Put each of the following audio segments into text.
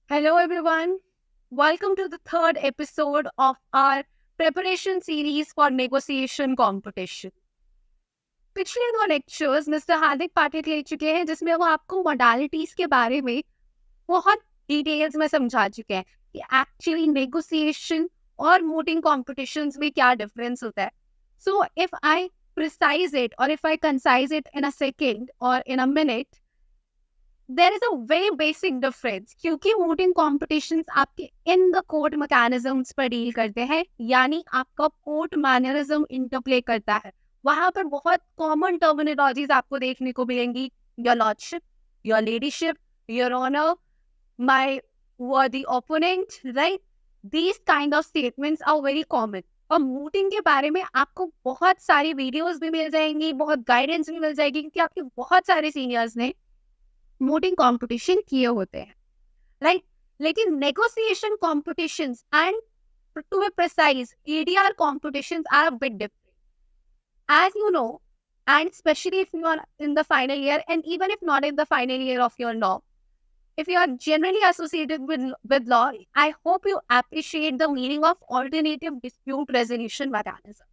Hello, everyone. Welcome to the third episode of our preparation series for negotiation competition. पिछले दो lectures mister हार्दिक पाठक ले चुके हैं जिसमें वो आपको मोडालिटीज के बारे में बहुत डिटेल्स में समझा चुके हैं कि एक्चुअली नेगोशिएशन और वोटिंग कॉम्पिटिशन्स में क्या डिफरेंस होता है. So if I precise it or if I concise it in a second or in a minute, there is a very basic difference क्योंकि वोटिंग कॉम्पिटिशन्स आपके इन द कोर्ट मैकेनिज्म्स पर deal करते हैं, यानी आपका court mannerism interplay करता है. वहां पर बहुत कॉमन टर्मिनोलॉजीज आपको देखने को मिलेंगी. Your lordship, your ladyship, your honour, my worthy opponent, right? These kind of statements are very common. और वोटिंग के बारे में आपको बहुत सारी वीडियोस भी मिल जाएंगी, बहुत गाइडेंस भी मिल जाएगी क्योंकि आपके बहुत सारे सीनियर्स ने वोटिंग कॉम्पिटिशन किए होते हैं, राइट? लेकिन negotiation competitions and to be precise EDR competitions are a bit different. As you know, and especially if you are in the final year and even if not in the final year of your law, if you are generally associated with law, I hope you appreciate the meaning of alternative dispute resolution mechanism,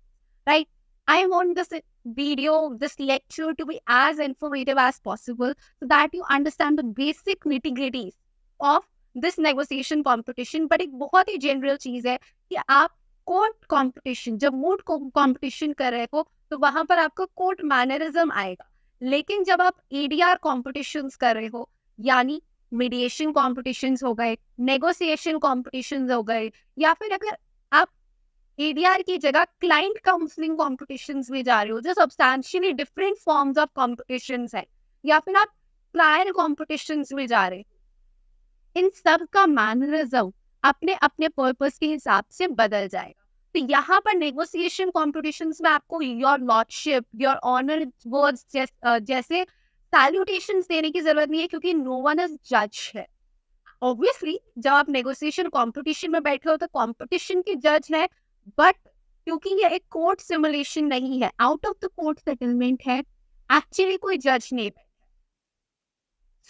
right? I want this video, this lecture to be as informative as possible so that you understand the basic nitty-gritties of this negotiation competition. But एक बहुत ही general चीज है कि आप court competition, जब mode competition कर रहे हो तो वहां पर आपका कोर्ट मैनरिज्म आएगा. लेकिन जब आप EDR कॉम्पिटिशन्स कर रहे हो, यानी मीडिएशन कॉम्पिटिशन्स हो गए, नेगोशिएशन कॉम्पिटिशन्स हो गए, या फिर अगर आप EDR की जगह क्लाइंट काउंसलिंग कॉम्पिटिशन्स में जा रहे हो जो substantially different forms of competitions है, या फिर आप ट्रायल कॉम्पिटिशन्स में जा रहे हो, इन सब का मैनरिज्म अपने अपने पर्पस के हिसाब से बदल जाएगा. तो यहाँ पर नेगोशिएशन कॉम्पिटिशन्स में आपको your lordship, your honour words जैसे सैल्यूटेशंस देने की जरूरत नहीं है क्योंकि नो वन इज जज है. ऑब्वियसली जब आप नेगोशिएशन कॉम्पिटिशन में बैठे हो तो कॉम्पिटिशन की जज है, बट क्योंकि ये एक कोर्ट सिमुलेशन नहीं है, out of the court settlement है, एक्चुअली कोई जज नहीं बैठा.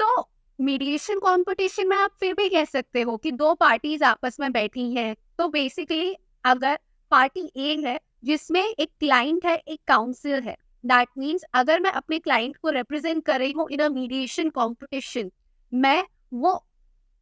सो मीडिएशन कॉम्पिटिशन में आप फिर भी कह सकते हो कि दो पार्टीज आपस में बैठी हैं. तो बेसिकली अगर पार्टी ए है जिसमें एक क्लाइंट है, एक काउंसिल है, दैट मीन्स अगर मैं अपने क्लाइंट को रिप्रेजेंट कर रही हूँ इन अ मीडिएशन कॉम्पिटिशन, मैं वो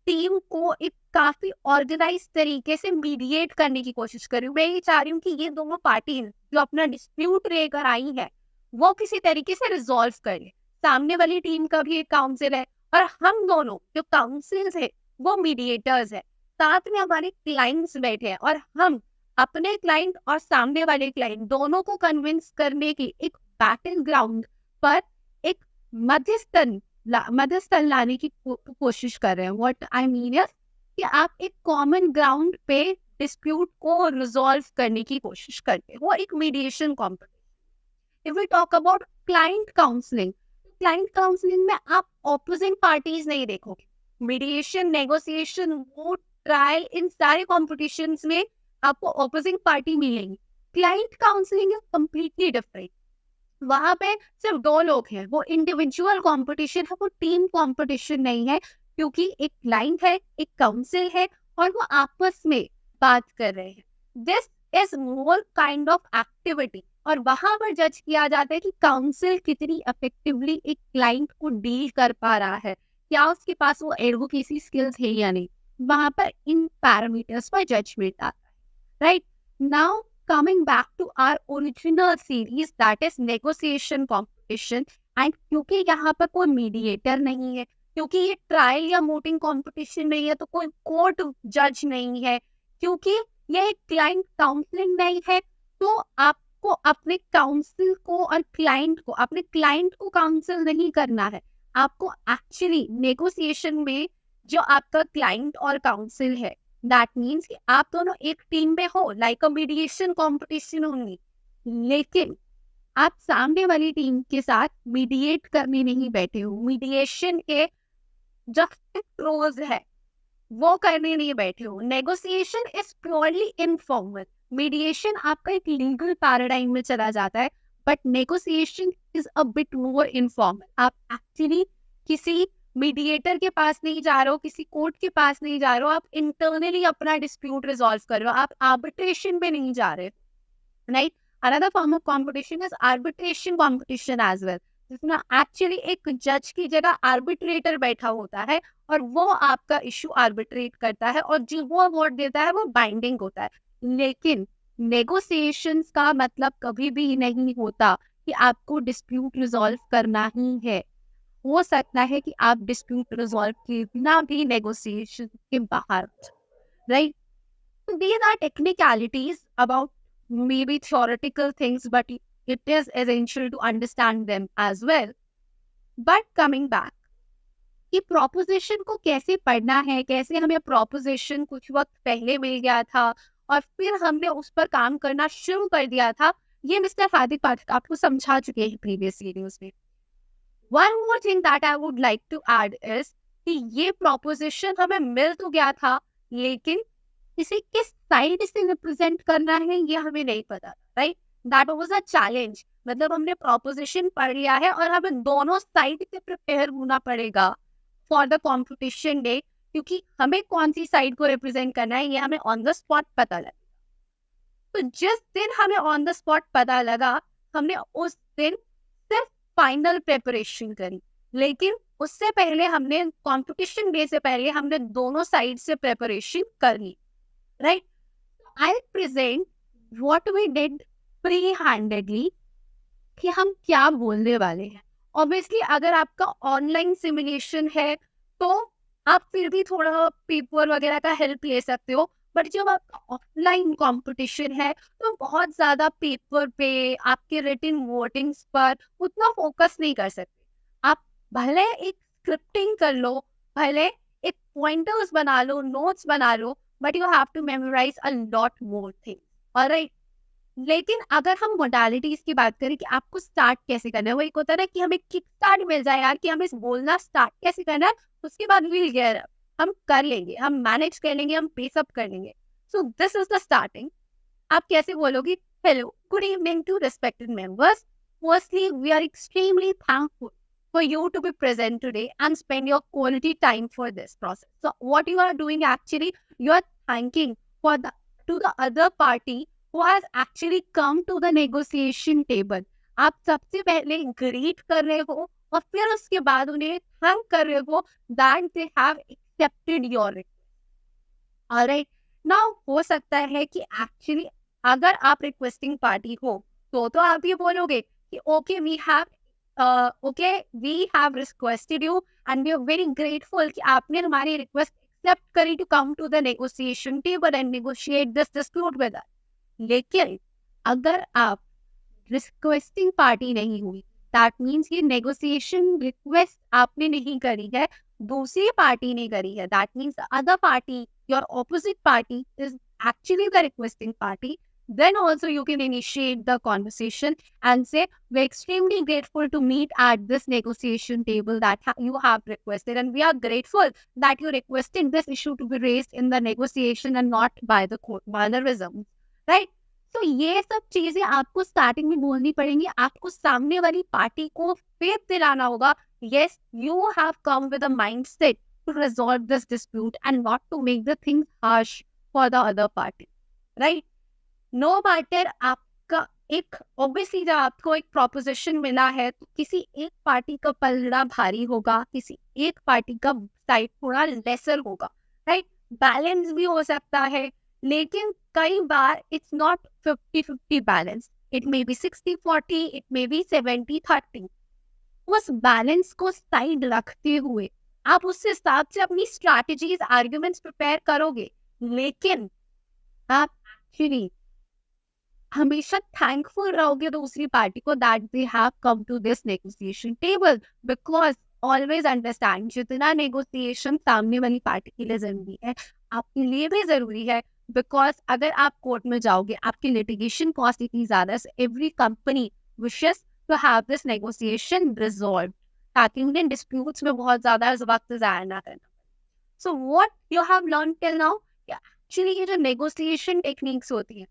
टीम को एक काफी ऑर्गेनाइज तरीके से मीडिएट करने की कोशिश कर रही हूँ. मैं ये चाह रही हूँ कि ये दोनों पार्टी जो अपना डिस्प्यूट लेकर आई है वो किसी तरीके से रिजॉल्व कर ले. सामने वाली टीम का भी एक काउंसिल है और हम दोनों जो काउंसिल्स है वो मीडिएटर्स है. साथ में हमारे क्लाइंट्स बैठे हैं और हम अपने क्लाइंट और सामने वाले क्लाइंट दोनों को कन्विंस करने की एक बैटल ग्राउंड पर एक मध्यस्थल लाने की कोशिश कर रहे हैं. व्हाट आई मीन इज कि आप एक कॉमन ग्राउंड पे डिस्प्यूट को रिजॉल्व करने की कोशिश करते हैं, वो एक mediation competition. If we talk about client counselling, client counselling में आप ऑपोजिंग पार्टीज नहीं देखोगे. मीडिएशन, नेगोशिएशन, वोट, ट्रायल, इन सारे कॉम्पिटिशन्स में आपको ऑपोजिंग पार्टी मिलेंगी. Client counselling is completely different. वहां पे सिर्फ दो लोग हैं, वो इंडिविजुअल कंपटीशन है, वो टीम कंपटीशन नहीं है क्योंकि एक क्लाइंट है, एक काउंसिल है और वो आपस में बात कर रहे हैं. This is more kind of activity और वहां पर जज किया जाता है कि काउंसिल कितनी इफेक्टिवली एक क्लाइंट को डील कर पा रहा है, क्या उसके पास वो एडवोकेसी स्किल्स है या नहीं. वहां पर इन पैरामीटर्स पर जजमेंट आता है, right? Now coming back to our original series, that is negotiation competition, and क्योंकि यहाँ पर कोई मीडिएटर नहीं है, क्योंकि ये ट्रायल या वोटिंग कंपटीशन नहीं है, तो कोई कोर्ट जज नहीं है, क्योंकि ये एक क्लाइंट काउंसलिंग नहीं है, तो आपको अपने काउंसिल को और क्लाइंट को, अपने क्लाइंट को काउंसिल नहीं करना है. आपको एक्चुअली नेगोशिएशन में जो आपका क्लाइंट और काउंसिल है, दैट मीन्स कि आप दोनों एक टीम में हो, लाइक अ मीडिएशन कॉम्पिटिशन ओनली, लेकिन आप सामने वाली टीम के साथ मीडिएट करने नहीं बैठे हो. मीडिएशन के जो प्रोज है वो करने नहीं बैठे हो. Negotiation is purely informal. Mediation आपका एक लीगल पैराडाइम में चला जाता है, but negotiation is a bit more informal. आप एक्चुअली किसी मीडिएटर के पास नहीं जा रहे हो, किसी कोर्ट के पास नहीं जा रहे हो, आप इंटरनली अपना डिस्प्यूट रिजॉल्व कर रहे हो, आप आर्बिट्रेशन पे नहीं जा रहे, right? Another form of competition is arbitration competition as well, जिसमें एक्चुअली एक जज की जगह आर्बिट्रेटर बैठा होता है और वो आपका इशू आर्बिट्रेट करता है और जो वो अवार्ड देता है वो बाइंडिंग होता है। लेकिन नेगोशिएशंस का मतलब कभी भी नहीं होता कि आपको डिस्प्यूट रिजॉल्व करना ही है। हो सकता है कि आप डिस्प्यूट रिजॉल्व के बिना भी नेगोशिएशन के बाहर, right? These are technicalities about maybe theoretical things, but it is essential to understand them as well. But coming back, कि प्रोपोजिशन को कैसे पढ़ना है, कैसे हमें प्रोपोजिशन कुछ वक्त पहले मिल गया था और फिर हमने उस पर काम करना शुरू कर दिया था, ये मिस्टर हार्दिक पाठक आपको समझा चुके हैं प्रीवियस वीडियोस में। One more thing that I would like to add is कि ये प्रोपोजिशन हमें मिल तो गया था, लेकिन इसे किस साइड से रिप्रेजेंट करना है ये हमें नहीं पता, right? That was a challenge. मतलब हमने प्रोपोजिशन पढ़ लिया है और हमें दोनों साइड से प्रिपेयर होना पड़ेगा फॉर द कॉम्पिटिशन डे, क्योंकि हमें कौन सी साइड को रिप्रेजेंट करना है ये हमें ऑन द स्पॉट पता लगा। तो जिस दिन हमें ऑन द स्पॉट पता लगा, हमने उस दिन सिर्फ फाइनल प्रिपरेशन करी, लेकिन उससे पहले हमने कॉम्पिटिशन डे से पहले हमने दोनों साइड से प्रिपरेशन कर ली, right? I'll present what we did pre-handedly कि हम क्या बोलने वाले हैं। Obviously, अगर आपका ऑनलाइन सिमुलेशन है तो आप फिर भी थोड़ा पेपर वगैरह का हेल्प ले सकते हो, बट जब आपका ऑफलाइन कंपटीशन है तो बहुत ज्यादा पेपर पे, आपके रिटन वोटिंग्स पर उतना फोकस नहीं कर सकते। आप भले एक स्क्रिप्टिंग कर लो, भले एक पॉइंटर्स बना लो, नोट्स बना लो, but you have to memorize a lot more things, alright? लेकिन अगर हम मोडालिटीज की बात करें कि आपको स्टार्ट कैसे करना है, वो एक होता है ना कि हमें किक स्टार्ट मिल जाए यार कि हमें बोलना स्टार्ट कैसे करना है, उसके बाद विल गेट अप, हम कर लेंगे, हम मैनेज कर लेंगे, हम पेस अप कर लेंगे। So this is the starting. आप कैसे बोलोगे? Hello, good evening to respected members, firstly we are extremely thankful for you to be present today and spend your quality time for this process. So what you are doing actually, you are thanking to the other party who has actually come to the negotiation table. आप सबसे पहले greet कर रहे हो और फिर उसके बाद उन्हें थैंक कर रहे हो that they have accepted your request. Alright, now हो सकता है कि actually अगर आप रिक्वेस्टिंग पार्टी हो तो आप ये बोलोगे कि okay, we have requested you and we are very grateful कि आपने हमारी रिक्वेस्ट एक्सेप्ट करी to come to the negotiation table and negotiate this dispute with us. लेकिन अगर आप रिक्वेस्टिंग पार्टी नहीं हुई, दैट मीन्स ये नेगोशिएशन रिक्वेस्ट आपने नहीं करी है, दूसरी पार्टी ने करी है, that means the other party, your opposite party is actually the requesting party, then also you can initiate the conversation and say, we're extremely grateful to meet at this negotiation table that you have requested, and we are grateful that you requested this issue to be raised in the negotiation and not by the court mannerism, right? तो ये सब चीजें आपको starting में बोलनी पड़ेंगी। आपको सामने वाली पार्टी को फेथ दिलाना होगा, yes, you have come with a mindset to resolve this dispute and not to make the things harsh for the other party, right? No matter आपका एक obviously जब आपको एक proposition मिला है तो किसी एक पार्टी का पलड़ा भारी होगा, किसी एक पार्टी का साइड थोड़ा लेसर होगा, right? बैलेंस भी हो सकता है, लेकिन कई बार it's not 50-50 balance, it may be 60-40, it may be 70-30। उस बैलेंस को साइड रखते हुए आप उस हिसाब से अपनी स्ट्रैटेजीज, आर्ग्यूमेंट्स प्रिपेयर करोगे, लेकिन आप एक्चुअली हमेशा थैंकफुल रहोगे दूसरी पार्टी को that they have come to this negotiation table, because always understand जितना नेगोशिएशन सामने वाली पार्टी के लिए जरूरी है, आपके लिए भी जरूरी है, बिकॉज अगर आप कोर्ट में जाओगे आपकी लिटिगेशन कॉस्ट इतनी ज्यादा, every company wishes to have this negotiation resolve ताकि उन्हें डिस्प्यूट्स में बहुत ज्यादा वक्त जाया ना करना। सो what you have learn till now, actually ये जो नेगोशिएशन टेक्निक्स होती है,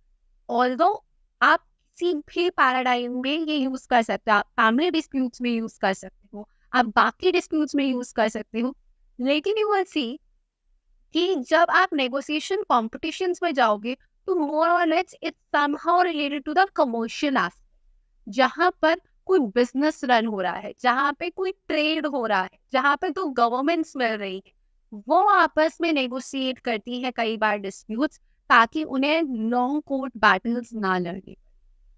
ऑल्दो आप किसी भी पैराडाइम में ये यूज कर सकते हो, आप फैमिली डिस्प्यूट्स में यूज कर सकते हो, आप बाकी डिस्प्यूट्स में यूज कर सकते हो, लेकिन यू विल सी कि जब आप नेगोशिएशन कॉम्पिटिशन्स में जाओगे तो मोर और less it's somehow related to the commercial aspect, जहां पर कोई बिजनेस रन हो रहा है, जहां पे कोई ट्रेड हो रहा है, जहां पे तो गवर्नमेंट्स मिल रही है, वो आपस में नेगोशिएट करती है कई बार डिस्प्यूट्स, ताकि उन्हें लॉन्ग कोर्ट बैटल्स ना लड़ने,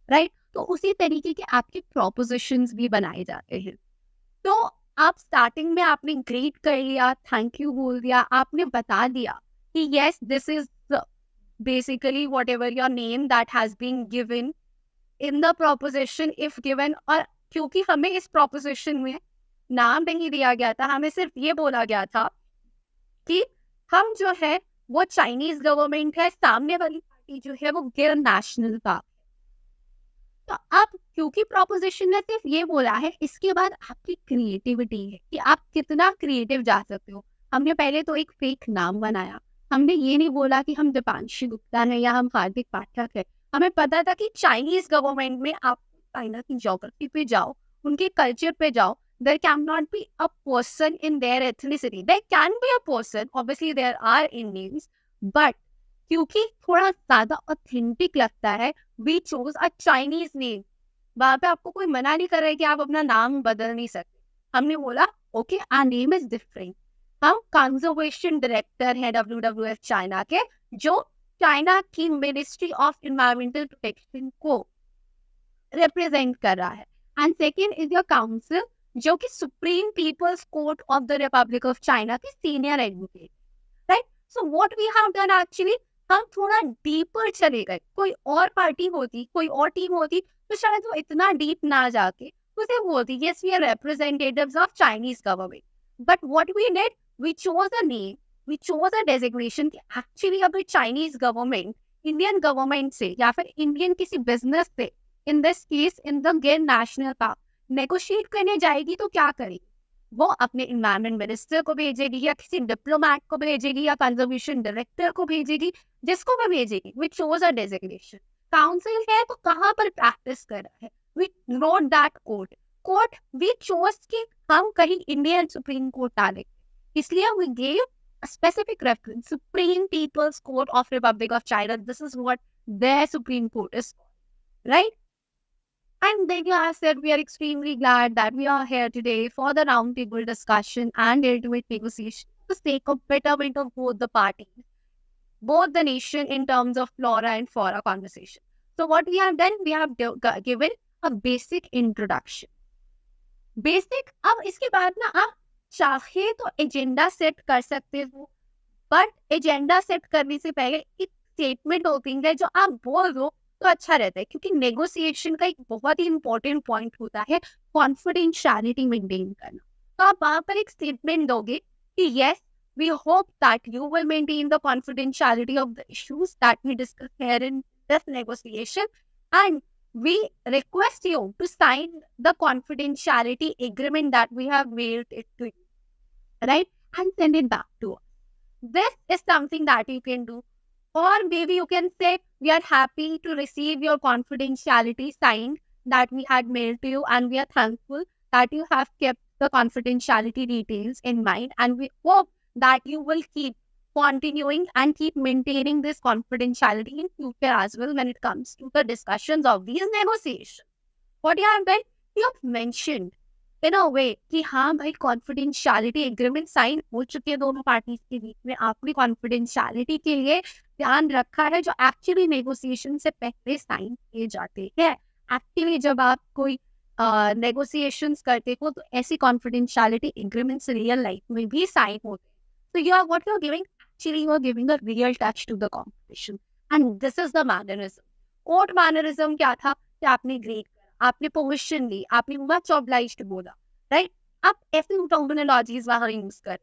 राइट? तो उसी तरीके के आपके प्रोपोजिशंस भी बनाए जाते हैं। तो आप स्टार्टिंग में आपने ग्रीट कर लिया, थैंक यू बोल दिया, आपने बता दिया कि yes this is basically whatever your name that has been given in the proposition if given. और क्योंकि हमें इस प्रोपोजिशन में नाम नहीं दिया गया था, हमें सिर्फ ये बोला गया था कि हम जो है वो चाइनीज गवर्नमेंट है, सामने वाली पार्टी जो है वो गैर नेशनल का। तो अब क्योंकि प्रोपोजिशन ने सिर्फ ये बोला है, इसके बाद आपकी क्रिएटिविटी है कि आप कितना क्रिएटिव जा सकते हो। हमने पहले तो एक फेक नाम बनाया, हमने ये नहीं बोला कि हम दीपांशी गुप्ता है या हम हार्दिक पाठक है। हमें पता था कि चाइनीज गवर्नमेंट में आप चाइना की ज्योग्राफी पे जाओ, उनके कल्चर पे जाओ, there cannot be a person in their ethnicity. There can be a person, obviously there are Indians, but क्योंकि थोड़ा ज्यादा ऑथेंटिक लगता है, we chose a Chinese name. वहां पे आपको कोई मना नहीं कर रहा है कि आप अपना नाम बदल नहीं सकते। हमने बोला okay our name is different. हम कंजर्वेशन डायरेक्टर हैं WWF चाइना के, जो चाइना की मिनिस्ट्री ऑफ इन्वायरमेंटल प्रोटेक्शन को रिप्रेजेंट कर रहा है। And second is your counsel, जो कि Supreme People's Court of the Republic of China के senior advocate, right? So what we have done actually, हम थोड़ा डीपर चले गए। कोई और पार्टी होती, कोई और टीम होती, तो शायद वो इतना डीप ना जाके उसे बोलती yes we are representatives of Chinese government. But what we did, we chose a name, we chose a designation कि एक्चुअली अगर चाइनीज गवर्नमेंट इंडियन गवर्नमेंट से या फिर इंडियन किसी बिजनेस से, in this case in the Gir national का, negotiate करने जाएगी तो क्या करेगी? वो अपने इन्वायरमेंट मिनिस्टर को भेजेगी या किसी डिप्लोमैट को भेजेगी या कंजर्वेशन डायरेक्टर को भेजेगी, जिसको भी भेजेगी। We chose a designation. Counsel है तो कहाँ पर प्रैक्टिस कर रहा है, we note that court we chose कि हम कहीं इंडियन सुप्रीम कोर्ट डालेंगे, इसलिए we gave a specific reference, Supreme People's Court of Republic of China. This is what their Supreme Court is, right? And then you have said we are extremely glad that we are here today for the roundtable discussion and ultimate negotiation for the sake of betterment of both the parties, both the nation in terms of flora and fauna conversation. So what we have done, we have given a basic introduction. Basic, अब इसके बाद ना आप चाहे तो agenda set कर सकते हो, बट एजेंडा सेट करने से पहले एक स्टेटमेंट होती है जो आप बोल दो तो अच्छा रहता है, क्योंकि नेगोशिएशन का एक बहुत ही इंपॉर्टेंट पॉइंट होता है कॉन्फिडेंशियलिटी मेंटेन करना। तो आप वहां पर एक स्टेटमेंट दोगे कि yes we hope that you will maintain the confidentiality of the issues that we discuss here in this negotiation, and we request you to sign the confidentiality agreement that we have mailed it to you, right? And send it back to us. This is something that you can do. Or maybe you can say, we are happy to receive your confidentiality signed that we had mailed to you, and we are thankful that you have kept the confidentiality details in mind, and we hope that you will keep continuing and keep maintaining this confidentiality in future as well when it comes to the discussions of these negotiations. What you have done, you have mentioned in a way कि हाँ भाई confidentiality agreement sign हो चुके हैं दोनों parties के बीच में, आपने confidentiality के लिए ध्यान रखा है जो एक्चुअली नेगोशिएशन से पहले साइन किए जाते हैं। एक्चुअली जब आप कोई नेगोशिएशंस करते हो तो ऐसी confidentiality agreements रियल लाइफ में भी साइन होते हैं। So you are what you are giving, actually you are giving a real touch to the competition, and this is the mannerism. Court mannerism क्या था कि आपने ग्रेड करा, आपने परमिशन ली, आपने मच ऑब्लाइज्ड बोला, राइट? आप ऐसी टर्मिनोलॉजीज वहां यूज कर,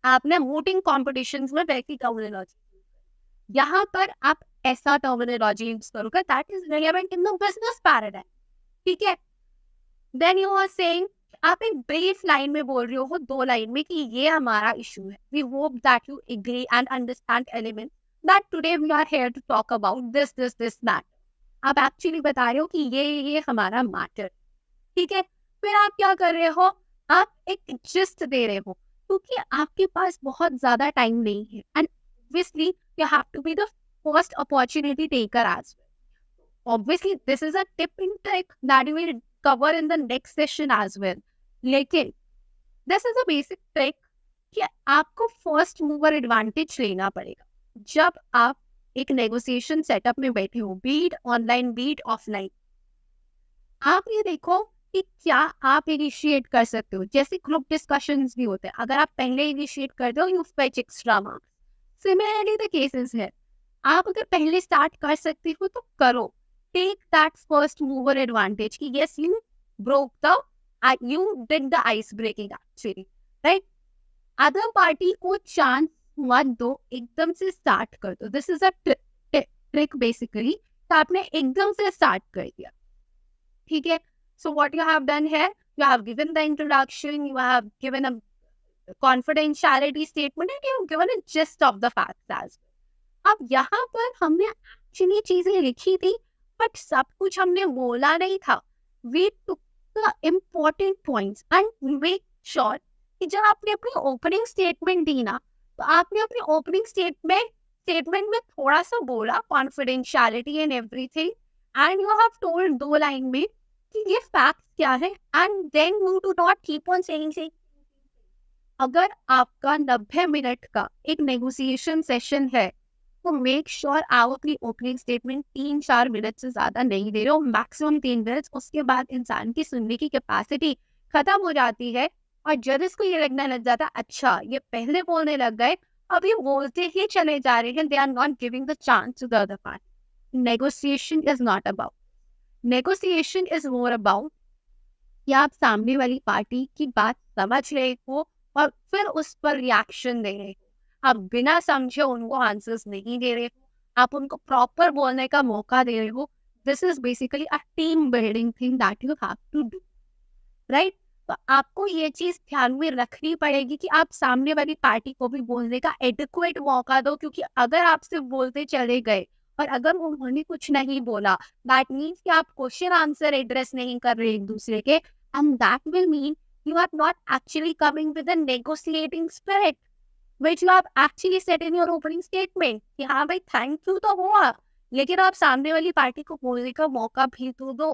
आपने वोटिंग कॉम्पिटिशन्स में वैसी टर्मिनोलॉजी, यहाँ पर आप ऐसा टर्मिनोलॉजी यूज करोगे that is relevant in the business paradigm, ठीक है? देन यू आर सेइंग, आप एक ब्रीफ लाइन में बोल रहे हो, 2 लाइन में, कि ये हमारा इशू है। We hope that you agree and understand element that today we are here to talk about this matter. आप एक्चुअली बता रहे हो कि ये हमारा मैटर, ठीक है? फिर आप क्या कर रहे हो, आप एक जिस्ट दे रहे हो क्योंकि आपके पास बहुत ज्यादा टाइम नहीं है and obviously you have to be the first opportunity taker as well. Obviously this is a tip and trick that we will cover in the next session as well. लेकिन this is a basic trick कि आपको first mover advantage लेना पड़ेगा जब आप एक negotiation setup में बैठे हो, बीट ऑनलाइन बीट ऑफलाइन। आप ये देखो कि क्या आप इनिशिएट कर सकते हो, जैसे ग्रुप डिस्कशंस भी होते हैं, अगर आप पहले इनिशिएट करते हो you fetch extra marks. Similarly the cases है, आप अगर पहले स्टार्ट कर सकते हो तो करो, take that first mover advantage कि yes you broke the you did the ice breaking actually, right. Other party को चांस मत दो, एकदम से स्टार्ट कर दो। This is a trick basically, तो आपने एकदम से स्टार्ट कर दिया, ठीक है। So what you have done है, you have given the introduction, you have given a confidentiality statement and you've given a gist of the facts as well. अब यहाँ पर हमने एक्चुअली चीजें लिखी थी बट सब कुछ हमने बोला नहीं था। We took the important points and make sure कि जब आपने अपनी ओपनिंग स्टेटमेंट दी ना, तो आपने अपनी ओपनिंग स्टेटमेंट में थोड़ा सा बोला confidentiality and everything, and you have told 2 line में कि ये फैक्ट क्या है, and then you do not keep on saying. अगर आपका 90 मिनट का एक नेगोशिएशन सेशन है तो मेक श्योर आप अपनी ओपनिंग स्टेटमेंट 3-4 मिनट से ज्यादा नहीं दे रहे हो, मैक्सिमम 3 मिनट। उसके बाद इंसान की सुनने की कैपेसिटी खत्म हो जाती है और जब इसको ये लगने लग जाता है अच्छा ये पहले बोलने लग गए, अब ये बोलते ही चले जा रहे हैं, they are not giving the chance to the other party. Negotiation is not about, negotiation is more about कि आप सामने वाली पार्टी की बात समझ रहे हो और फिर उस पर रिएक्शन दे रहे हो। आप बिना समझे उनको आंसर्स नहीं दे रहे हो, आप उनको प्रॉपर बोलने का मौका दे रहे हो। This is basically a team building thing that you have to do, right. तो आपको ये चीज ध्यान में रखनी पड़ेगी कि आप सामने वाली पार्टी को भी बोलने का एडिक्वेट मौका दो, क्योंकि अगर आप सिर्फ बोलते चले गए और अगर उन्होंने कुछ नहीं बोला, दैट मीन्स कि आप क्वेश्चन आंसर एड्रेस नहीं कर रहे एक दूसरे के, and that will mean you are not actually coming with a negotiating spirit, which you have actually said in your opening statement कि हाँ भाई थैंक यू तो हुआ, लेकिन आप सामने वाली पार्टी को बोलने का मौका भी तो दो,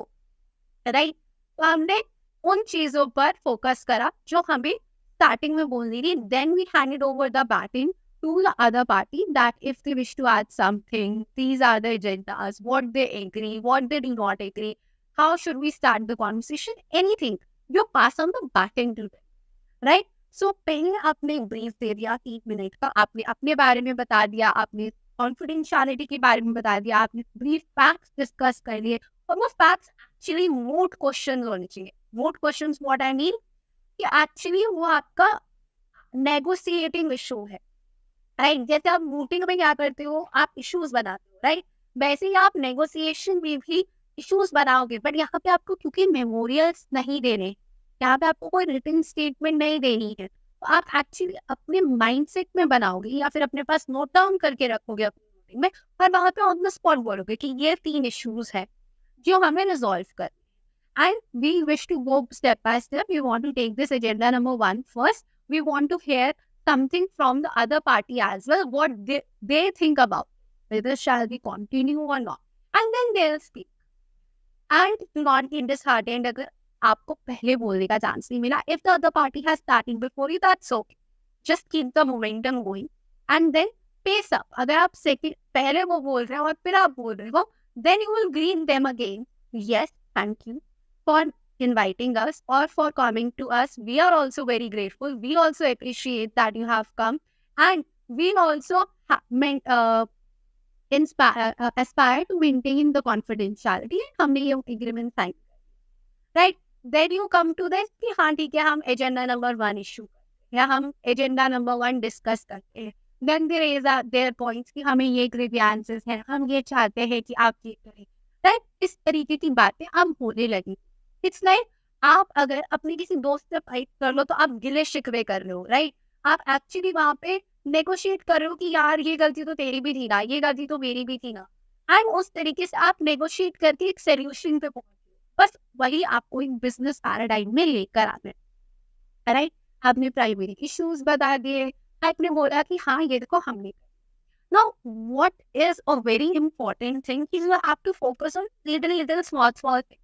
राइट। तो हमने उन चीजों पर फोकस करा जो हमें स्टार्टिंग में बोलनी थी। Then we handed over the batting to the other party that if they wish to add something, these are the agendas, what they agree, what they do not agree, how should we start the conversation, anything. You pass on the baton to them, right? So पहले आपने brief दे दिया 3 minute का, आपने अपने बारे में बता दिया, आपने कॉन्फिडेंशियलिटी के बारे में बता दिया, आपने ब्रीफ फैक्ट्स डिस्कस कर लिए, और वो फैक्ट्स एक्चुअली मोट क्वेश्चन होने चाहिए। मोट क्वेश्चन व्हाट आई मीन कि एक्चुअली वो आपका नेगोशिएटिंग इशू है, राइट। जैसे आप मीटिंग में क्या करते हो, आप इश्यूज बनाते हो, राइट। वैसे ही आप नेगोशिएशन में भी इश्यूज बनाओगे, बट यहाँ पे आपको क्योंकि मेमोरियल्स नहीं देने, यहाँ पे आपको कोई रिटन स्टेटमेंट नहीं देनी है, तो आप एक्चुअली अपने माइंडसेट में बनाओगे या फिर अपने पास नोट डाउन करके रखोगे अपनी मीटिंग में, और वहां पे ऑन द स्पॉट बोलोगे कि ये 3 इश्यूज है जो हमें रिजॉल्व कर, and we wish to go step by step. We want to take this agenda number 1 first, we want to hear something from the other party as well, what they think about whether shall we continue or not, and then they'll speak. And do not get disheartened अगर आपको पहले बोलने का chance नहीं मिला। If the other party has started before you, that's okay. Just keep the momentum going and then pace up. अगर आप second पहले वो बोल रहे हो और फिर आप बोल रहे हो, then you will greet them again. Yes, thank you for inviting us or for coming to us. We are also very grateful. We also appreciate that you have come, and we also aspire to maintain the confidentiality. हमने ये agreement sign, right? Then you come to this कि हाँ ठीक है, हम agenda number 1 issue या हम agenda number 1 discuss करते हैं। Then they raise their points कि हमें ये grievances हैं, हम ये चाहते हैं कि आप ये करें, right? इस तरीके की बातें अब होने लगी। इट्स लाइक आप अगर अपने किसी दोस्त से फाइट कर लो तो आप गिले शिकवे कर रहे हो, राइट। आप एक्चुअली वहां पे नेगोशिएट कर रहे हो कि यार ये गलती तो तेरी भी थी ना, ये गलती तो मेरी भी थी ना, एंड उस तरीके से आप नेगोशिएट करके एक सोल्यूशन पे पहुंचे। बस वही आपको एक बिजनेस पैराडाइम में लेकर आना है। राइट। आपने प्राइमरी इश्यूज बता दिए, आपने बोला कि हाँ ये देखो हमने। Now what is a very important thing कि you have to focus on little small small thing.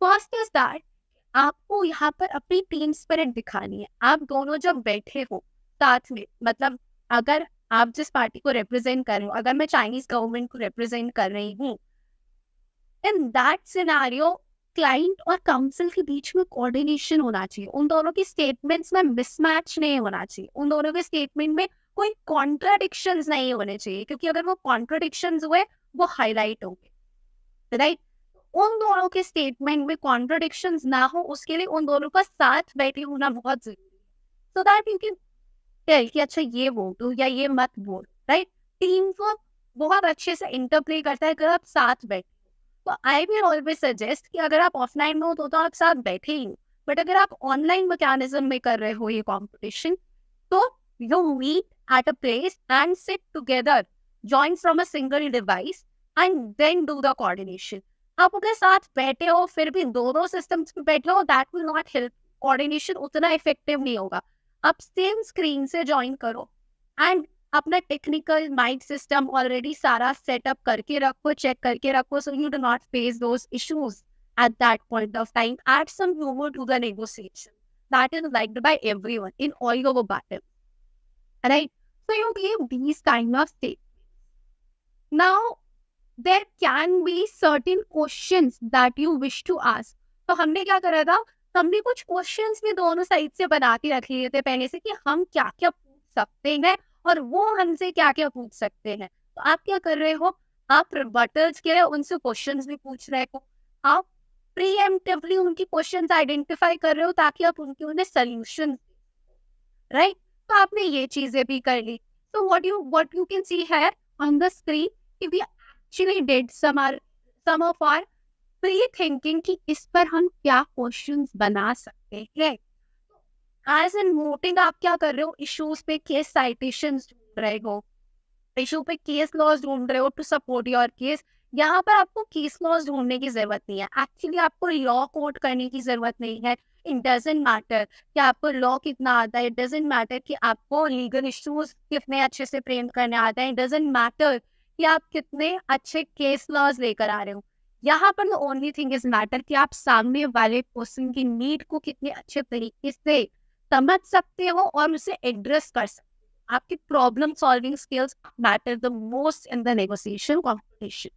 First is that आपको यहाँ पर अपनी टीम स्पिरिट दिखानी है। आप दोनों जब बैठे हो साथ में, मतलब अगर आप जिस पार्टी को रिप्रेजेंट कर रहे हो, अगर मैं चाइनीज गवर्नमेंट को रिप्रेजेंट कर रही हूँ, इन दैट सिनेरियो क्लाइंट और काउंसिल के बीच में कोऑर्डिनेशन होना चाहिए। उन दोनों की स्टेटमेंट्स में मिसमैच नहीं होना चाहिए, उन दोनों के स्टेटमेंट में कोई कॉन्ट्राडिक्शंस नहीं होने चाहिए, क्योंकि अगर वो कॉन्ट्राडिक्शंस हुए वो हाईलाइट होंगे, राइट। उन दोनों के स्टेटमेंट में कॉन्ट्राडिक्शंस ना हो, उसके लिए उन दोनों का साथ बैठे होना बहुत जरूरी है, so that you can tell कि अच्छा ये बोल दो या ये मत बोल, राइट। टीम को बहुत अच्छे से इंटरप्ले करता है अगर आप साथ बैठे। तो आई विल ऑलवेज सजेस्ट कि अगर आप ऑफलाइन में हो तो आप साथ बैठे ही हो, बट अगर आप ऑनलाइन मैकेनिज्म में कर रहे हो ये कॉम्पिटिशन, तो you meet at a place and sit together, join from a single device and then do the coordination. आप अगर साथ बैठे हो फिर भी दोनों सिस्टम्स पे बैठे हो, that will not help, coordination उतना इफेक्टिव नहीं होगा। आप सेम स्क्रीन से ज्वाइन करो एंड अपना टेक्निकल माइंड सिस्टम ऑलरेडी सारा सेटअप करके रखो, चेक करके रखो, so you do not face those issues at that point of time. Add some humor to the negotiation. That is liked by everyone in all your battle. Right? So you give these kind of statements. Now, there can be certain questions that you wish to ask. तो हमने क्या करा था, हमने कुछ questions भी दोनों side से बना के रख लिए थे पहले से कि हम क्या क्या पूछ सकते हैं और वो हमसे क्या क्या पूछ सकते हैं। तो आप क्या कर रहे हो, आप रिबटल्स के लिए उनसे क्वेश्चंस भी पूछ रहे हो, आप प्रीएम्प्टिवली उनकी क्वेश्चंस आइडेंटिफाई कर रहे हो ताकि आप उन्हें सॉल्यूशन, राइट। तो आपने ये चीजें भी कर ली। तो व्हाट यू कैन सी है on the screen, we actually did some of our pre thinking कि इस पर हम क्या क्वेश्चंस बना सकते हैं। एज एन वोटिंग आप क्या कर रहे हो, इश्यूज पे केस साइटेशंस ढूंढ रहे हो, इशू पे केस लॉज ढूंढ रहे हो टू सपोर्ट योर केस। यहाँ पर आपको केस लॉज ढूंढने की जरूरत नहीं है, एक्चुअली आपको लॉ कोट करने की जरूरत नहीं है। इट डजेंट मैटर कि आपको लॉ कितना आता है, इट डजेंट मैटर कि आपको लीगल इश्यूज कितने अच्छे से फ्रेम करने आता है, इट डजेंट मैटर कि आप कितने अच्छे केस लॉज लेकर आ रहे हो। यहाँ पर the only thing is matter कि आप सामने वाले पर्सन की नीड को कितने अच्छे तरीके से समझ सकते हो और उसे एड्रेस कर सकते हो। आपकी problem solving skills matter the most in the negotiation competition,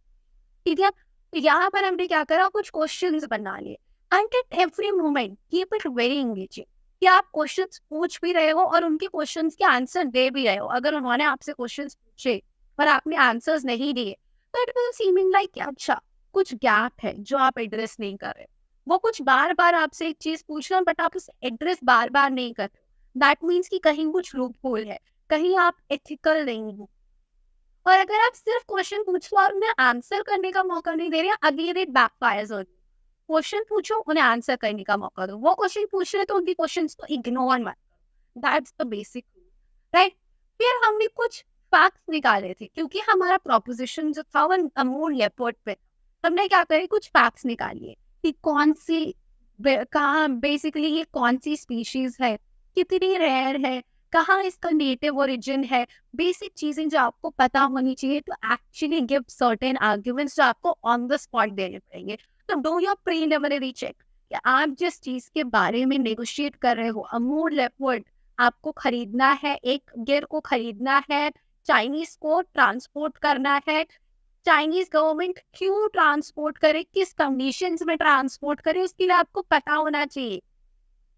ठीक है। तो यहाँ पर हमने क्या करा, कुछ क्वेश्चंस बना लिए and at every moment keep it very engaging कि आप क्वेश्चंस पूछ भी रहे हो और उनके क्वेश्चंस के आंसर दे भी रहे हो। अगर उन्होंने आपसे क्वेश्चंस पूछे पर आपने आंसर्स नहीं दिए तो इट विल सीमिंग लाइक अच्छा कुछ गैप है जो आप एड्रेस नहीं कर रहे। वो कुछ बार बार आपसे एक चीज पूछ रहे हो बट आप उसे एड्रेस बार बार नहीं कर रहे, दैट मीन्स कि कहीं कुछ लूप होल है, कहीं आप एथिकल नहीं हो। और अगर आप सिर्फ क्वेश्चन पूछ लो और उन्हें आंसर करने का मौका नहीं दे रहे, again it backfires on you. Question पूछो, उन्हें आंसर करने का मौका दो। वो क्वेश्चन पूछ रहे तो उनके क्वेश्चंस को इग्नोर मत करो, दैट्स द बेसिक, राइट। फिर हमने कुछ फैक्ट्स निकाले थे क्योंकि हमारा प्रोपोजिशन जो था वो अमूल लेपर्ड पे, हमने क्या करे कुछ फैक्ट्स निकालिए कि कौन सी कहाँ बेसिकली ये कौन सी स्पीशीज है, कितनी रेयर है, कहाँ इसका नेटिव ओरिजिन है, बेसिक चीजें जो आपको पता होनी चाहिए to actually give certain arguments जो आपको ऑन द स्पॉट देने पड़ेंगे। तो डू योर प्रीलिमिनरी चेक कि आप जिस चीज के बारे में नेगोशिएट कर रहे हो, अमूल लेपर्ड आपको खरीदना है, एक गिर को खरीदना है, चाइनीज को ट्रांसपोर्ट करना है, चाइनीज गवर्नमेंट क्यों ट्रांसपोर्ट करे, किस कंडीशंस में ट्रांसपोर्ट करे, उसके लिए आपको पता होना चाहिए।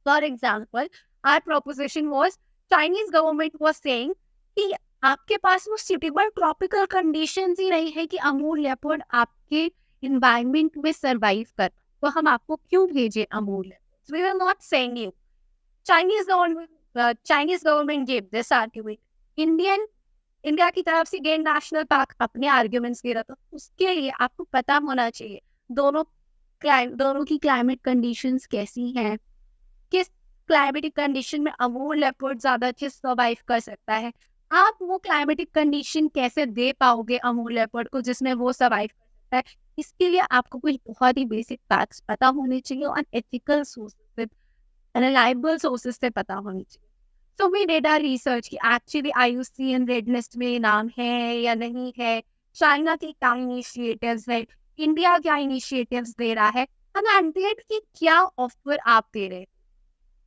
For example our proposition was Chinese government was saying कि आपके पास वो सुटेबल ट्रॉपिकल कंडीशंस ही नहीं है कि अमूल लेपर्ड आपके एनवायरनमेंट में सरवाइव कर, तो हम आपको क्यों भेजे Amur leopard. We are not saying you, Chinese government gave this argument. India की तरफ से गेन नेशनल पार्क अपने आर्ग्यूमेंट्स दे रहा था। उसके लिए आपको पता होना चाहिए दोनों की क्लाइमेट कंडीशंस कैसी हैं, किस क्लाइमेटिक कंडीशन में अमूल लेपर्ड ज्यादा अच्छे सर्वाइव कर सकता है। आप वो क्लाइमेटिक कंडीशन कैसे दे पाओगे अमूल लेपर्ड को जिसमें वो सर्वाइव कर सकता है, इसके लिए आपको कुछ बहुत ही बेसिक फैक्ट्स पता होने चाहिए और एथिकल सोर्सेज रिलायबल सोर्सेस से पता होनी चाहिए। So we did our research कि एक्चुअली IUCN रेड लिस्ट में नाम है या नहीं है, चाइना के क्या इनिशिएटिव्स है, इंडिया क्या इनिशिएटिव्स दे रहा है, हम एंटीएट की क्या ऑफर आप दे रहे हैं।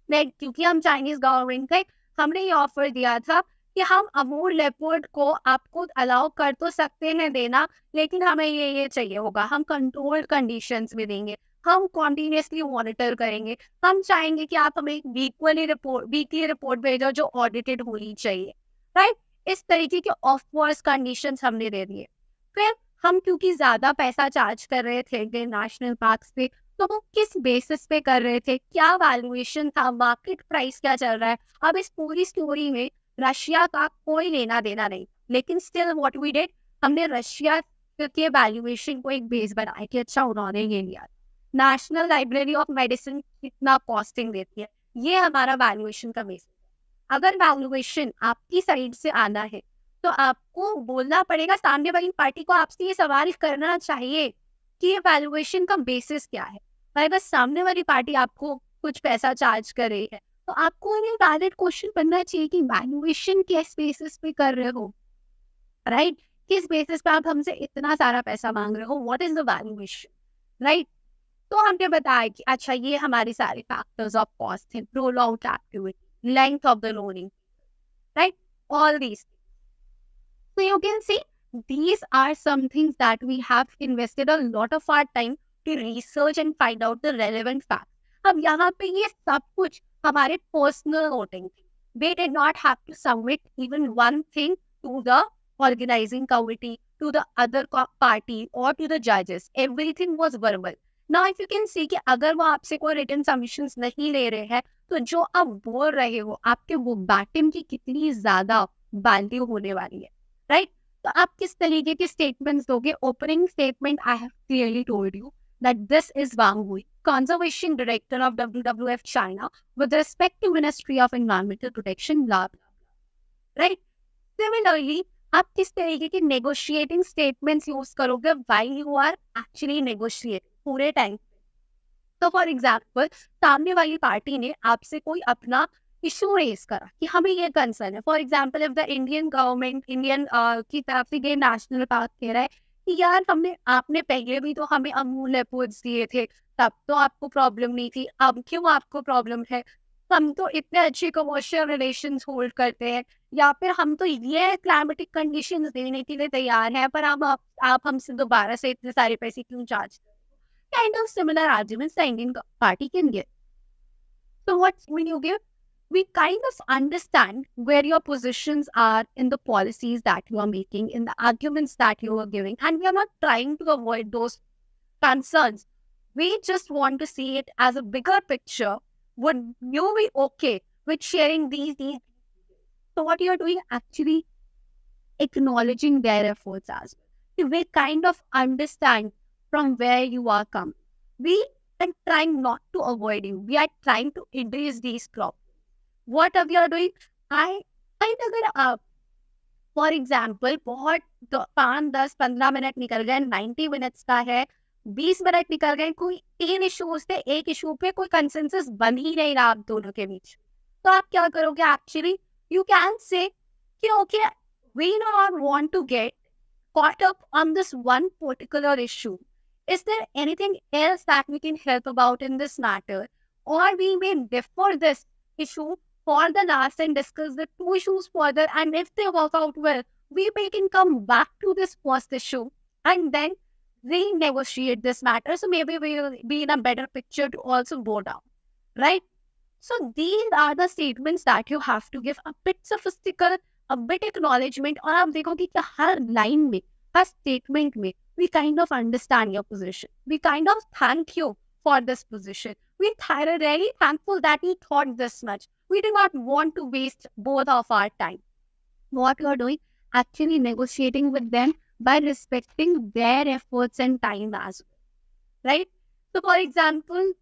नहीं, क्योंकि हम चाइनीज गवर्नमेंट थे, हमने ये ऑफर दिया था कि हम अमूल लेपर्ड को आपको अलाउ कर तो सकते हैं देना, लेकिन हमें ये चाहिए होगा, हम कंट्रोल्ड कंडीशंस में देंगे, हम कॉन्टिन्यूसली मॉनिटर करेंगे, हम चाहेंगे कि आप हमें वीकली रिपोर्ट भेजो जो ऑडिटेड होनी चाहिए, राइट। इस तरीके के ऑफर्स कंडीशंस हमने दे दिए। फिर हम क्योंकि ज्यादा पैसा चार्ज कर रहे थे इंडियन नेशनल पार्क पे, तो वो किस बेसिस पे कर रहे थे, क्या वैल्यूएशन था, मार्केट प्राइस क्या चल रहा है। अब इस पूरी स्टोरी में रशिया का कोई लेना देना नहीं, लेकिन स्टिल व्हाट वी डिड, हमने रशिया के वैल्यूएशन को एक बेस बनाया कि अच्छा उन्होंने ये लिया। नेशनल लाइब्रेरी ऑफ मेडिसिन कितना कॉस्टिंग देती है, ये हमारा वैल्यूएशन का बेस है। अगर वैल्यूएशन आपकी साइड से आना है तो आपको बोलना पड़ेगा, सामने वाली पार्टी को आपसे ये सवाल करना चाहिए कि ये वैल्यूएशन का बेसिस क्या है। अगर सामने वाली पार्टी आपको कुछ पैसा चार्ज कर रही है तो आपको ये वैलिड क्वेश्चन करना चाहिए कि वैल्यूएशन किस बेसिस पे कर रहे हो, राइट। किस बेसिस पे आप हमसे इतना सारा पैसा मांग रहे हो, what is the valuation, right. तो हमने बताया कि अच्छा ये हमारे सारे फैक्टर्स ऑफ कॉस्ट हैं, prolonged activity, length of the loaning, right, all these. So you can see these are some things that we have invested a lot of our time to research and find out the relevant facts. अब यहाँ पे ये सब कुछ हमारे personal voting थे. We did not have to submit even one thing to the organizing committee, to the other party or to the judges. Everything was verbal. Now if you can see कि अगर वो आपसे कोई written submissions नहीं ले रहे हैं, तो जो आप बोल रहे हो आपके वो बैटम की कितनी ज्यादा वैल्यू होने वाली है, राइट। तो आप किस तरीके के स्टेटमेंट्स दोगे। Opening statement I have clearly told you that this is Wang Hui, conservation director of WWF China with respect to ministry of environmental protection, blah blah, right. Similarly आप किस तरीके के नेगोशिएटिंग स्टेटमेंट्स यूज करोगे while you are actually negotiating पूरे time. तो for example सामने वाली party ने आपसे कोई अपना इशू रेज करा कि हमें ये कंसर्न है। For example if the Indian government Indian की तरफ से ये नेशनल पार्क कह रहा है कि यार आपने पहले भी तो हमें अमूल लेपर्ड्स दिए थे, तब तो आपको प्रॉब्लम नहीं थी, अब क्यों आपको प्रॉब्लम है। हम तो इतने अच्छे कमर्शियल रिलेशंस होल्ड करते हैं, या फिर हम तो ये क्लाइमेटिक कंडीशंस देने के लिए तैयार हैं, पर आप हमसे दोबारा से इतने सारे पैसे क्यों charge. Kind of similar arguments the Indian party can give. So when you give, we kind of understand where your positions are in the policies that you are making, in the arguments that you are giving, and we are not trying to avoid those concerns. We just want to see it as a bigger picture. Would you be okay with sharing these? So what you are doing actually acknowledging their efforts as well. We kind of understand from where you are coming. We are trying not to avoid you. We are trying to address these problems. What are we are doing? अगर आप for example बहुत 5, 10, 15 minute निकल गए, 90 minutes का है, 20 minute निकल गए, कोई 3 इशूज थे, एक इशू पे कोई कंसेंसस बन ही नहीं रहा आप दोनों के बीच, तो आप क्या करोगे। एक्चुअली यू कैन से कि okay we not want to get caught up on this one particular issue. Is there anything else that we can help about in this matter? Or we may defer this issue for the last and discuss the 2 issues further, and if they work out well, we may can come back to this first issue and then renegotiate this matter. So maybe we will be in a better picture to also go down, right? So these are the statements that you have to give, a bit sophistical, a bit acknowledgement, और आप देखोगे कि हर line में, हर statement में we kind of understand your position. We kind of thank you for this position. We are really thankful that you thought this much. We do not want to waste both of our time. What you are doing, actually negotiating with them by respecting their efforts and time as well, right? So for example,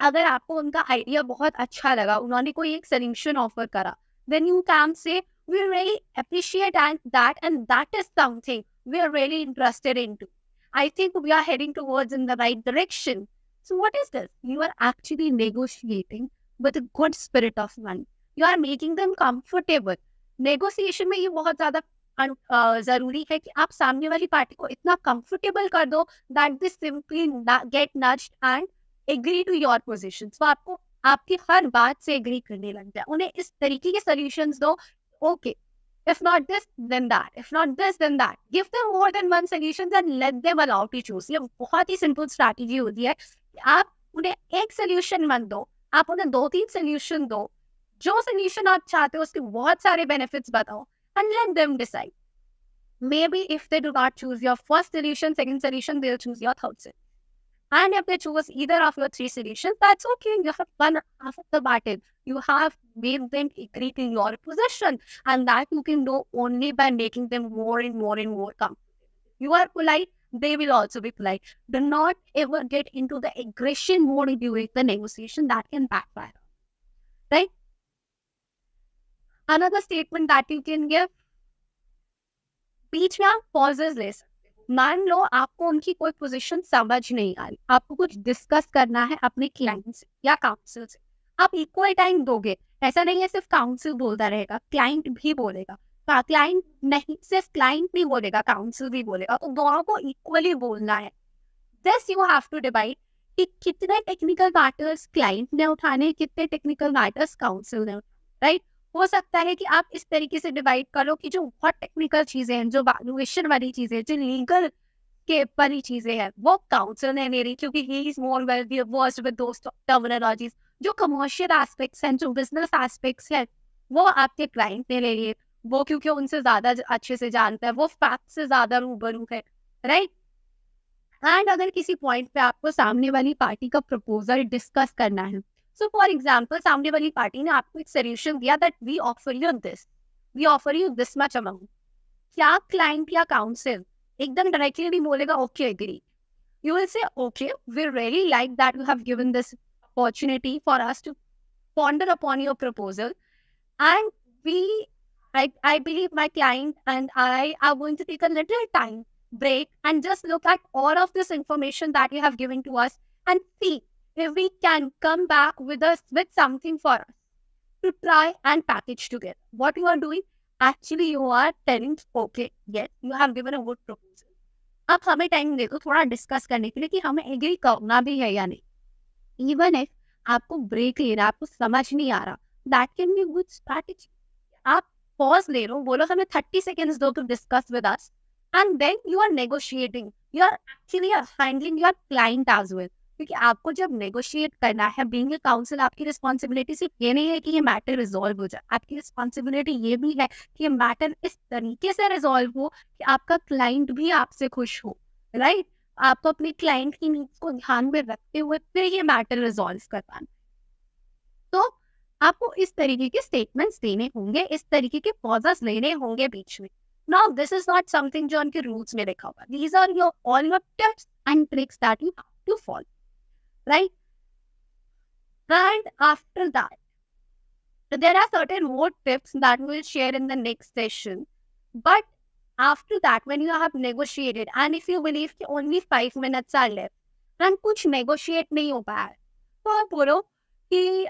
अगर आपको उनका idea बहुत अच्छा लगा, उन्होंने कोई एक solution offer करा, then you can say we really appreciate that, and that is something we are really interested into. I think we are heading towards in the right direction. So what is this? You are actually negotiating with a good spirit of mind. You are making them comfortable. Negotiation में ये बहुत ज़्यादा जरूरी है कि आप सामने वाली पार्टी को इतना कंफर्टेबल कर दो that they simply get nudged and agree to your positions. तो आपको आपकी हर बात से एग्री करने लग जाए. उन्हें इस तरीके के सॉल्यूशंस दो. Okay, if not this, then that. If not this, then that. Give them more than one solution and let them allow to choose. ये बहुत ही सिंपल स्ट्रैटेजी होती है. आप उन्हें एक सोल्यूशन मत दो, आप उन्हें 2-3 सोल्यूशन दो. जो सोल्यूशन आप चाहते हो उसके बहुत सारे बेनिफिट्स बताओ and let them decide. Maybe if they do not choose your first solution, second solution, they'll choose your third solution. And if they choose either of your 3 solutions, that's okay. You have won half of the battle. You have made them agree to your position. And that you can do only by making them more and more and more comfortable. You are polite, they will also be polite. Do not ever get into the aggression mode during the negotiation. That can backfire. Right? Another statement that you can give, बीच में आप pauses ले सकते हो. मान लो आपको उनकी कोई position समझ नहीं आ रही, आपको कुछ डिस्कस करना है अपने क्लाइंट से या काउंसिल से, आप इक्वल टाइम दोगे. ऐसा नहीं है सिर्फ काउंसिल बोलता रहेगा, क्लाइंट भी बोलेगा. क्लाइंट नहीं, सिर्फ क्लाइंट नहीं बोलेगा, काउंसिल भी बोलेगा. तो दोनों को इक्वली बोलना है. This you have to divide कि कितने टेक्निकल मैटर्स क्लाइंट ने उठाने, कितने टेक्निकल मैटर्स काउंसिल ने उठाने. राइट? हो सकता है कि आप इस तरीके से डिवाइड करो कि जो बहुत टेक्निकल चीजें हैं, जो वैल्यूएशन वाली चीजें, जो लीगल के वाली चीजें हैं, वो काउंसिल ने ले रही, क्योंकि he is more well versed with those terminologies. जो कमर्शियल एस्पेक्ट्स हैं, जो बिजनेस एस्पेक्ट्स हैं, वो आपके क्लाइंट ने ले लिए. वो क्योंकि उनसे ज्यादा अच्छे से जानता है, वो फैक्ट से ज्यादा रूबरू है. राइट? एंड अगर किसी पॉइंट पे आपको सामने वाली पार्टी का प्रपोजल डिस्कस करना है, so for example, सामने वाली पार्टी ने आपको एक सॉल्यूशन दिया that we offer you this much amount. क्या क्लाइंट या काउंसिल एकदम डायरेक्टली नहीं बोलेगा okay agree. You will say okay, we really like that you have given this opportunity for us to ponder upon your proposal, and I believe my client and I are going to take a little time break and just look at all of this information that you have given to us and see if we can come back with something for us to try and package together. What you are doing, actually you are telling, okay, yes, you have given a good proposal. अब हमें time दे दो थोड़ा discuss करने के लिए कि हमें agree करना भी है या नहीं. इवन इफ आपको ब्रेक लेना, आपको समझ नहीं आ रहा, that can be good strategy. आप पॉज ले लो, बोलो हमें 30 seconds दो to discuss with us, and then you are negotiating. You are actually handling your client as well. क्योंकि आपको जब नेगोशिएट करना है, बीइंग अ काउंसिल, आपकी रिस्पॉन्सिबिलिटी सिर्फ ये नहीं है कि ये मैटर रिजॉल्व हो जाए. आपकी रिस्पॉन्सिबिलिटी ये भी है कि ये मैटर इस तरीके से रिजॉल्व हो कि आपका क्लाइंट भी आपसे खुश हो. राइट? आपको अपने क्लाइंट की नीड्स को ध्यान में रखते हुए फिर ये मैटर रिजॉल्व करवाना. तो आपको इस तरीके के स्टेटमेंट्स देने होंगे, इस तरीके के पॉजेस लेने होंगे बीच में. Now, this is not something जो उनके रूल्स में लिखा हुआ. These are all your tips and tricks that you have to follow. Right? And after that, there are certain more tips that we'll share in the next session. But after that, when you have negotiated, and if you believe कि only 5 minutes are left, and कुछ negotiate नहीं हो पाया, तो आप बोलो कि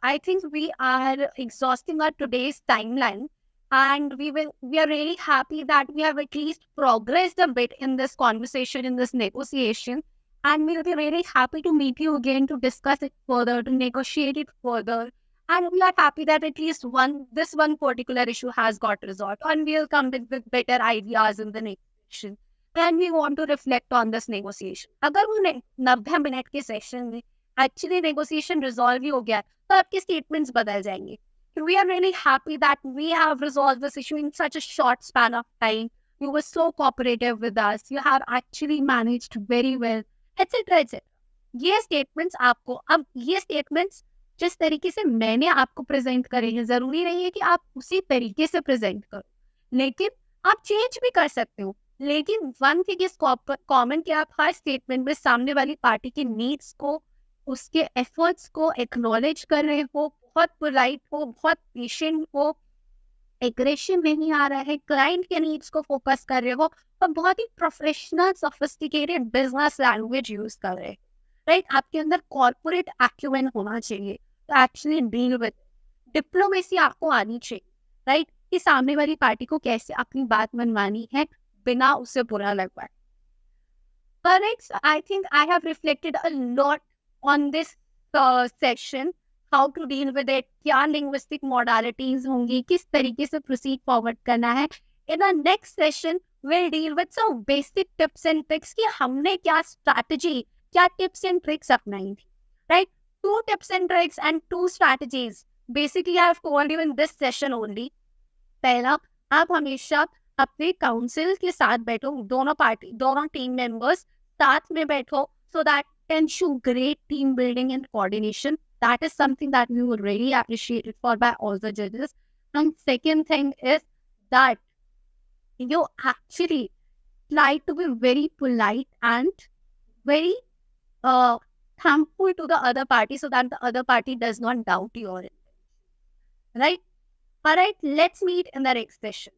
I think we are exhausting our today's timeline, and we are really happy that we have at least progressed a bit in this conversation, in this negotiation. And we'll be really happy to meet you again to discuss it further, to negotiate it further. And we are happy that at least this one particular issue has got resolved. And we'll come with better ideas in the negotiation. And we want to reflect on this negotiation. अगर वो 90 minute के session में actually negotiation resolve ही हो गया, तो आपके statements बदल जाएंगे. We are really happy that we have resolved this issue in such a short span of time. You were so cooperative with us. You have actually managed very well. Etcetera etcetera. ये statements आपको, अब ये statements जिस तरीके से मैंने आपको present करे हैं, जरूरी नहीं है कि आप उसी तरीके से प्रेजेंट करो, लेकिन आप चेंज भी कर सकते हो. लेकिन वन थिंग इज कॉमन कि आप हर स्टेटमेंट में सामने वाली पार्टी के नीड्स को, उसके एफर्ट्स को एक्नॉलेज कर रहे हो, बहुत पोलाइट हो, बहुत पेशेंट हो, एग्रेशन नहीं आ रहा है, क्लाइंट के नीड्स को फोकस कर रहे हो, और बहुत ही professional sophisticated business language use कर रहे हैं. राइट? आपके अंदर कॉर्पोरेट एक्यूमेन होना चाहिए. to actually deal with. Diplomacy आपको आनी चाहिए, राइट? कि सामने वाली पार्टी को कैसे अपनी बात मनवानी है बिना उसे बुरा लगवाए. Correct. I think I have reflected a lot on this session. How to deal with it, क्या linguistic modalities होंगी, किस तरीके से proceed forward करना है. In our next session, we'll deal with some basic tips and tricks कि हमने क्या strategy, क्या tips and tricks अपनाई थी, right? 2 tips and tricks and 2 strategies. Basically, I have told you in this session only. पहला, आप हमेशा अपने काउंसिल के साथ बैठो, दोनों टीम मेंबर्स साथ में बैठो, so that can show great team building and coordination. That is something that we would really appreciate it for by all the judges. And second thing is that you actually try to be very polite and very thankful to the other party so that the other party does not doubt your intention. Right? All right, let's meet in the next session.